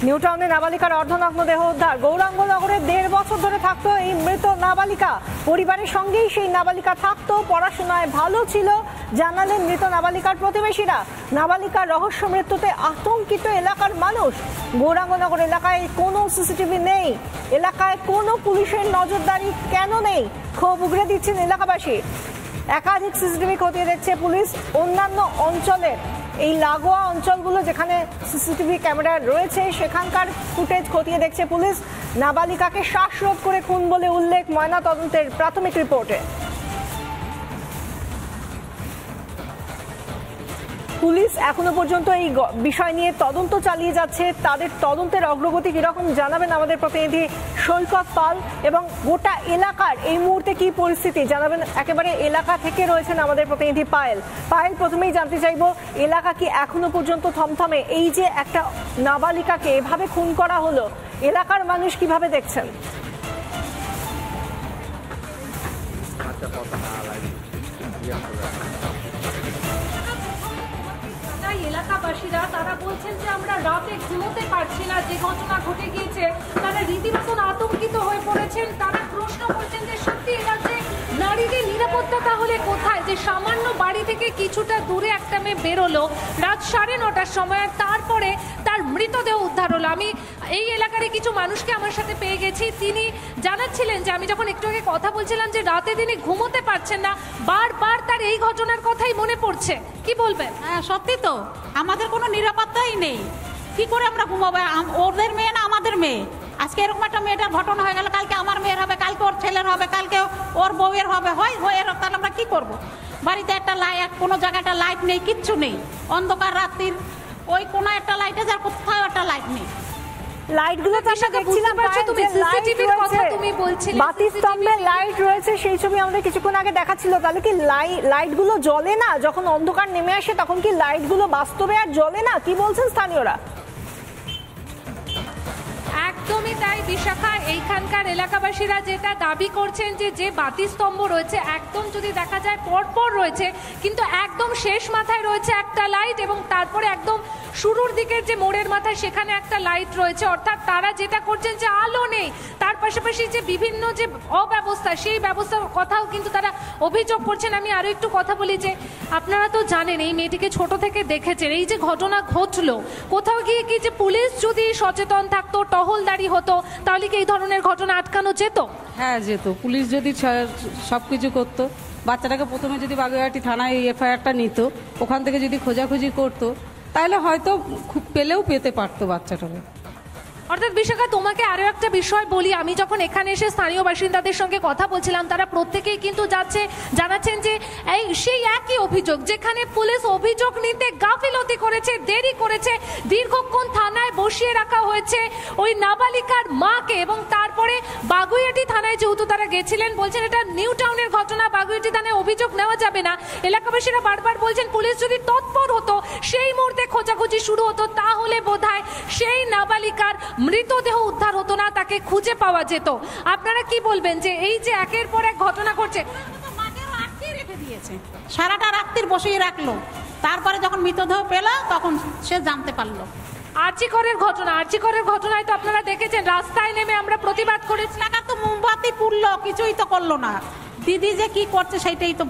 New টাউনে নাবালিকার অর্ধনগ্ন দেহ উদ্ধার। গৌরাঙ্গনগরে 1.5 বছর ধরে থাকতো এই মৃত নাবালিকা। পরিবারের সঙ্গেই সেই নাবালিকা থাকতো, পড়াশোনায় ভালো ছিল, জানালেন মৃত নাবালিকার প্রতিবেশীরা। নাবালিকার রহস্য মৃত্যুতে আতঙ্কিত এলাকার মানুষ। গৌরাঙ্গনগর এলাকায় কোনো সিসিটিভি নেই, এলাকায় কোনো পুলিশের নজরদারি কেন নেই, ক্ষোভ উগরে দিচ্ছেন এলাকাবাসী। একাধিক সিসিটিভি খতিয়ে দেখছে পুলিশ। অন্যান্য অঞ্চলের এই লাগোয়া অঞ্চলগুলো যেখানে সিসিটিভি ক্যামেরা রয়েছে সেখানকার ফুটেজ খতিয়ে দেখছে পুলিশ। নাবালিকাকে শ্বাসরোধ করে খুন বলে উল্লেখ ময়নাতদন্তের প্রাথমিক রিপোর্টে। পুলিশ এখনো পর্যন্ত এই বিষয় নিয়ে তদন্ত চালিয়ে যাচ্ছে। তাদের তদন্তের অগ্রগতি কিরকম জানাবেন আমাদের প্রতিনিধি সৈকত পাল, এবং গোটা এলাকার এই মুহূর্তে কি পরিস্থিতি জানাবেন একেবারে এলাকা থেকে রয়েছেন আমাদের প্রতিনিধি পায়েল। পায়েল, প্রথমেই জানতে চাইবো, এলাকা কি এখনো পর্যন্ত থমথমে? এই যে একটা নাবালিকাকে এভাবে খুন করা হলো, এলাকার মানুষ কিভাবে দেখছেন? এলাকাবাসীরা তারা বলছেন যে আমরা রাতে ঘুমোতে পারছি না, যে ঘটনা ঘটে গিয়েছে তারা রীতিমতন আতঙ্কিত হয়ে পড়েছেন। তারা প্রশ্ন করছেন যে সত্যি এলাকাতে নারীদের নিরাপত্তা তাহলে কোথায়? যে সামান্য বাড়ি থেকে কিছুটা দূরে একটা মেয়ে বেরোলো রাত 9:30টার সময়, তারপরে তার মৃতদেহ উদ্ধার হলো। আমি এই এলাকার কিছু মানুষকে আমার সাথে পেয়ে গেছি, তিনি জানাচ্ছিলেন যে আমি যখন একটু আগে কথা বলছিলাম যে রাতে তিনি ঘুমোতে পারছেন না, বারবার তার এই ঘটনার কথাই মনে পড়ছে। কি বলবেন? হ্যাঁ, সত্যি তো, আমাদের কোনো নিরাপত্তাই নেই। কি করে আমরা ঘুমাবো? ওদের মেয়ে না আমাদের মেয়ে। আজকে এরকম একটা মেয়েটার ঘটনা হয়ে গেল, কালকে আমার মেয়ের হবে, কালকে ওর ছেলের হবে, কালকে ওর বউয়ের হবে, হয় তাহলে আমরা কি করব? বাড়িতে একটা লাইট, কোনো জায়গাটা লাইট নেই, কিচ্ছু নেই, অন্ধকার রাত্রির। ওই কোনো একটা লাইটে যার কোথাও একটা লাইট নেই। লাইটগুলো তো আমরা দেখছিলাম, তুমি সিসিটিভির কথা তুমি বলছিলে, বাতিস্তম্ভে লাইট রয়েছে, সেই ছবি আমাদের কিছুক্ষণ আগে দেখাচ্ছিল। তাহলে কি লাইটগুলো জ্বলে না? যখন অন্ধকার নেমে আসে তখন কি লাইটগুলো বাস্তবে আর জ্বলে না? কি বলছেন স্থানীয়রা? একদমই তাই বিশাখা। এইখানকার এলাকাবাসীরা যেটা দাবি করছেন যে বাতিস্তম্ভ রয়েছে একদম যদি দেখা যায় পরপর রয়েছে, কিন্তু একদম শেষ মাথায় রয়েছে একটা লাইট, এবং তারপরে একদম শুরুর দিকের যে মোড়ের মাথায় সেখানে একটা লাইট রয়েছে। অর্থাৎ তারা যেটা করছেন যে আলো নেই, তার পাশাপাশি যে বিভিন্ন যে অব্যবস্থা, সেই ব্যবস্থার কথাও কিন্তু তারা অভিযোগ করছেন। আমি আরো একটু কথা বলি যে আপনারা তো জানেন এই মেয়েটিকে ছোট থেকে দেখেছেন, এই যে ঘটনা ঘটলো, কোথাও গিয়ে কি যে পুলিশ যদি সচেতন থাকতো, টহলদারি হতো, তাহলে কি এই ধরনের ঘটনা আটকানো যেত? হ্যাঁ, যেত। পুলিশ যদি সবকিছু করতো, বাচ্চাটাকে প্রথমে যদি বাগুইআটি থানায় এফআইআরটা নিত, ওখান থেকে যদি খোঁজাখুঁজি করতো, তাহলে হয়তো খুব পেলেও পেতে পারতো বাচ্চাটাকে। অর্থাৎ বিশাখা, তোমাকে আরো একটা বিষয় বলি, আমি যখন এখানে এসে স্থানীয় বাসিন্দাদের সঙ্গে কথা বলছিলাম, তারা প্রত্যেকেই কিন্তু জানাচ্ছেন যে এই সেই একই অভিযোগ, যেখানে পুলিশ অভিযোগ নিতে গাফিলতি করেছে, দেরি করেছে, দীর্ঘক্ষণ থানায় বসিয়ে রাখা হয়েছে ওই নাবালিকার মাকে, এবং তারপরে বাগুইআটি থানায় যেহেতু তারা গেছিলেন, বলছেন এটা নিউ টাউনের ঘটনা, বাগুইআটি থানায় অভিযোগ নেওয়া যাবে না। এলাকাবাসীরা বারবার বলছেন পুলিশ যদি তৎপর হতো, সেই মুহূর্তে খোঁজাখুঁজি শুরু হতো, তাহলে বোধহয় সেই নাবালিকার মৃতদেহ উদ্ধার হতো না, তাকে খুঁজে পাওয়া যেত। আপনারা কি বলবেন যে এই যে একের পর এক ঘটনা ঘটছে? সারাটা রাত্রির বসিয়ে রাখলো, তারপরে যখন মৃতদেহ পেল তখন সে জানতে পারলো। আরজিকরের ঘটনায় তো আপনারা দেখেছেন, রাস্তায় নেমে আমরা প্রতিবাদ করেছি, টাকা তো মোমবাতি পুড়লো, কিছুই তো করলো না। দিদি যে কি করছে সেটাই তো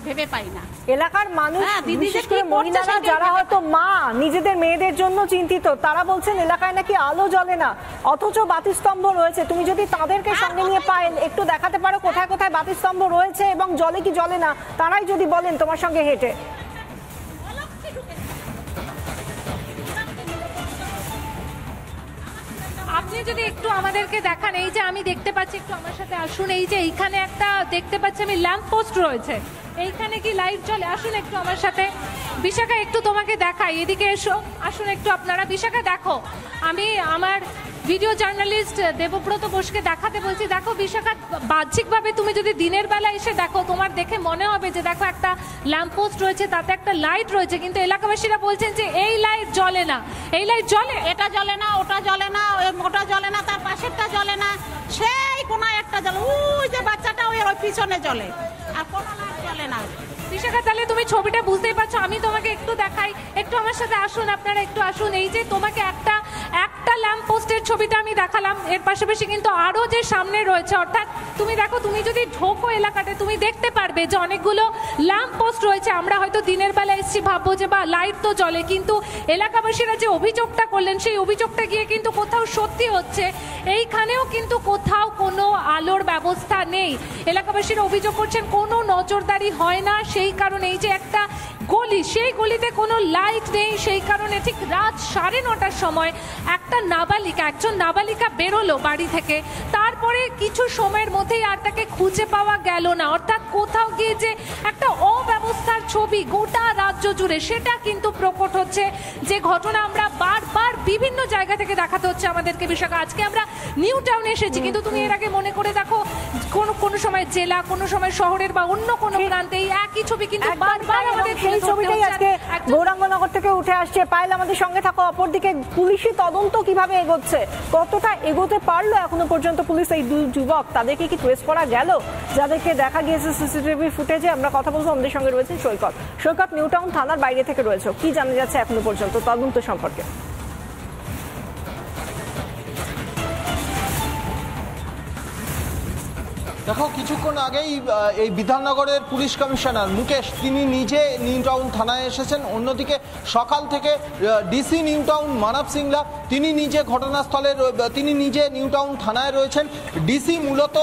ভেবে পাই না। এলাকার মানুষ, বিশেষ করে মহিলারা যারা হয়তো মা, নিজেদের মেয়েদের জন্য চিন্তিত, তারা বলছেন এলাকায় নাকি আলো জ্বলে না, অথচ বাতিস্তম্ভ রয়েছে। তুমি যদি তাদেরকে সঙ্গে নিয়ে পায়েল একটু দেখাতে পারো কোথায় কোথায় বাতিস্তম্ভ রয়েছে এবং জ্বলে কি জ্বলে না, তারাই যদি বলেন তোমার সঙ্গে হেঁটে। আপনি যদি একটু আমাদেরকে দেখান, এই যে আমি দেখতে পাচ্ছি, একটু আমার সাথে আসুন, এই যে এইখানে একটা দেখতে পাচ্ছি আমি ল্যাম্প পোস্ট রয়েছে, এইখানে কি লাইট জ্বলে? আসুন একটু আমার সাথে। বিশাখা, একটু তোমাকে দেখাই, এদিকে এসো, আসুন একটু আপনারা। বিশাখা দেখো, আমি আমার ভিডিও জার্নালিস্ট দেবব্রত বোসকে দেখাতে বলছি। দেখো বিশাখা, বাহ্যিকভাবে তুমি যদি দিনের বেলা এসে দেখো, তোমার দেখে মনে হবে যে দেখো একটা ল্যাম্প পোস্ট রয়েছে, তাতে একটা লাইট রয়েছে, কিন্তু এলাকাবাসীরা বলছেন যে এই লাইট জ্বলে না। এই লাইট জ্বলে, এটা জ্বলে না, ওটা জ্বলে না, ওটা জ্বলে না, তার পাশেরটা জ্বলে না, সেই কোনায় একটা জ্বলে, ওই যে বাচ্চাটা ওই পিছনে জ্বলে, আর কোনো লাইট জ্বলে না। বিশাখা, তাহলে তুমি ছবিটা বুঝতেই পারছো। আমি তোমাকে একটু দেখাই, একটু আমার সাথে আসুন, আপনারা একটু আসুন। এই যে তোমাকে একটা একটা ল্যাম্প পোস্টের ছবিটা আমি দেখালাম, এর পাশাপাশি কিন্তু আরো যে সামনে রয়েছে, অর্থাৎ তুমি দেখো, তুমি যদি ঢোকো এলাকাতে তুমি দেখতে পারবে যে অনেকগুলো ল্যাম্প পোস্ট রয়েছে। আমরা হয়তো দিনের বেলা এসেছি ভাববো যে বা লাইট তো জ্বলে, কিন্তু এলাকাবাসীরা যে অভিযোগটা করলেন সেই অভিযোগটা গিয়ে কিন্তু কোথাও সত্যি হচ্ছে। এইখানেও কিন্তু কোথাও কোনো আলোর ব্যবস্থা নেই। এলাকাবাসীরা অভিযোগ করছেন কোনো নজরদারি হয় না, সেই কারণে এই যে একটা গলি, সেই গলিতে কোনো লাইট নেই, সেই কারণে ঠিক রাত 9:30টার সময় একজন নাবালিকা বেরোলো বাড়ি থেকে, তারপরে কিছু সময়ের মধ্যেই আর তাকে খুঁজে পাওয়া গেল না। অর্থাৎ কোথাও গিয়ে যে একটা অব্যবস্থার ছবি গোটা রাজ্য জুড়ে, সেটা কিন্তু প্রকট হচ্ছে। যে ঘটনা আমরা বারবার বিভিন্ন জায়গা থেকে দেখাতে হচ্ছে আমাদেরকে বিষয়। আজকে আমরা নিউ টাউনে এসেছি, কিন্তু তুমি এর আগে মনে করে দেখো কোনো সময় জেলা, কোনো সময় শহরের বা অন্য কোনো প্রান্তে এই একই ছবি কিন্তু বারবার আমাদের সেই ছবিটাই আজকে গৌরাঙ্গনগর থেকে উঠে আসছে। পায়েল, আমাদের সঙ্গে থাকো। অপরদিকে পুলিশি তদন্ত কিভাবে এগোচ্ছে, কতটা এগোতে পারলো এখনো পর্যন্ত পুলিশ? এই দুই যুবক, তাদেরকে কি ট্রেস করা গেল যাদেরকে দেখা গিয়েছে সিসিটিভি ফুটেজে? আমরা কথা বলবো, আমাদের সঙ্গে রয়েছে সৈকত। সৈকত, নিউ টাউন থানার বাইরে থেকে রয়েছে, কি জানা যাচ্ছে এখনো পর্যন্ত তদন্ত সম্পর্কে? দেখো, কিছুক্ষণ আগেই এই বিধাননগরের পুলিশ কমিশনার মুকেশ তিনি নিজে নিউ টাউন থানায় এসেছেন। অন্যদিকে সকাল থেকে ডিসি নিউ টাউন মানব সিংলা তিনি নিজে ঘটনাস্থলে, তিনি নিজে নিউ টাউন থানায় রয়েছেন। ডিসি মূলত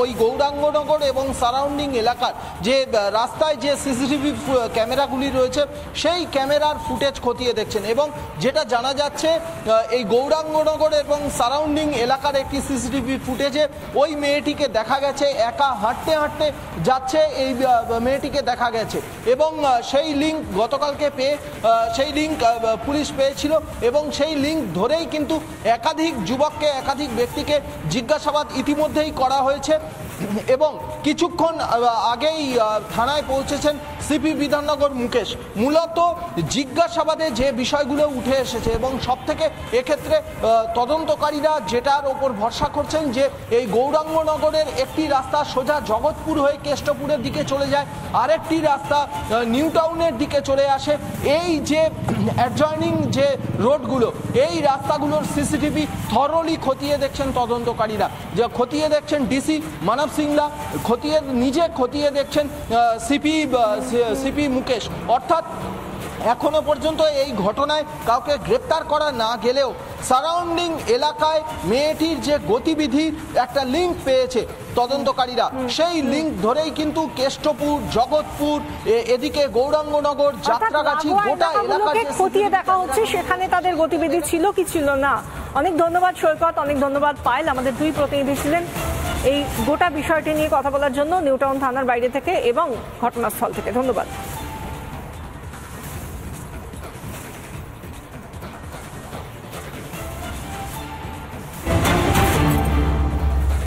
ওই গৌরাঙ্গনগর এবং সারাউন্ডিং এলাকার যে রাস্তায় যে সিসিটিভি ক্যামেরাগুলি রয়েছে সেই ক্যামেরার ফুটেজ খতিয়ে দেখছেন। এবং যেটা জানা যাচ্ছে, এই গৌরাঙ্গনগর এবং সারাউন্ডিং এলাকার একটি সিসিটিভি ফুটেজে ওই মেয়েটিকে দেখা গেছে একা হাঁটতে হাঁটতে যাচ্ছে, এই মেয়েটিকে দেখা গেছে। এবং সেই লিঙ্ক গতকালকে সেই লিঙ্ক পুলিশ পেয়েছিল এবং সেই লিঙ্ক ধরেই কিন্তু একাধিক যুবককে, একাধিক ব্যক্তিকে জিজ্ঞাসাবাদ ইতিমধ্যেই করা হয়েছে। এবং কিছুক্ষণ আগেই থানায় পৌঁছেছেন সিপি বিধাননগর মুকেশ। মূলত জিজ্ঞাসাবাদে যে বিষয়গুলো উঠে এসেছে এবং সব থেকে এক্ষেত্রে তদন্তকারীরা যেটার ওপর ভরসা করছেন যে এই গৌরাঙ্গনগরের একটি রাস্তা সোজা জগৎপুর হয়ে কেষ্টপুরের দিকে চলে যায়, আরেকটি রাস্তা নিউ টাউনের দিকে চলে আসে। এই যে অ্যাডজয়নিং যে রোডগুলো, এই রাস্তাগুলোর সিসিটিভি থরলি খতিয়ে দেখছেন তদন্তকারীরা, যে খতিয়ে দেখছেন ডিসি মানব সিংলা, নিজে খতিয়ে দেখছেন সিপি মুকেশ। অর্থাৎ এখনো পর্যন্ত এই ঘটনায় কাউকে গ্রেপ্তার করা না গেলেও সারাউন্ডিং এলাকায় মেয়েটির যে গতিবিধি একটা লিঙ্ক পেয়েছে তদন্তকারীরা, সেই লিঙ্ক ধরেই কিন্তু কেষ্টপুর, জগৎপুর, এদিকে গৌরাঙ্গনগর, যাত্রাগাছি, গোটা এলাকাকে খতিয়ে দেখা হচ্ছে সেখানে তাদের গতিবিধি ছিল কি ছিল না। অনেক ধন্যবাদ সৈকত, অনেক ধন্যবাদ পায়েল। আমাদের দুই প্রতিনিধি ছিলেন এই গোটা বিষয়টি নিয়ে কথা বলার জন্য নিউ টাউন থানার বাইরে থেকে এবং ঘটনাস্থল থেকে। ধন্যবাদ।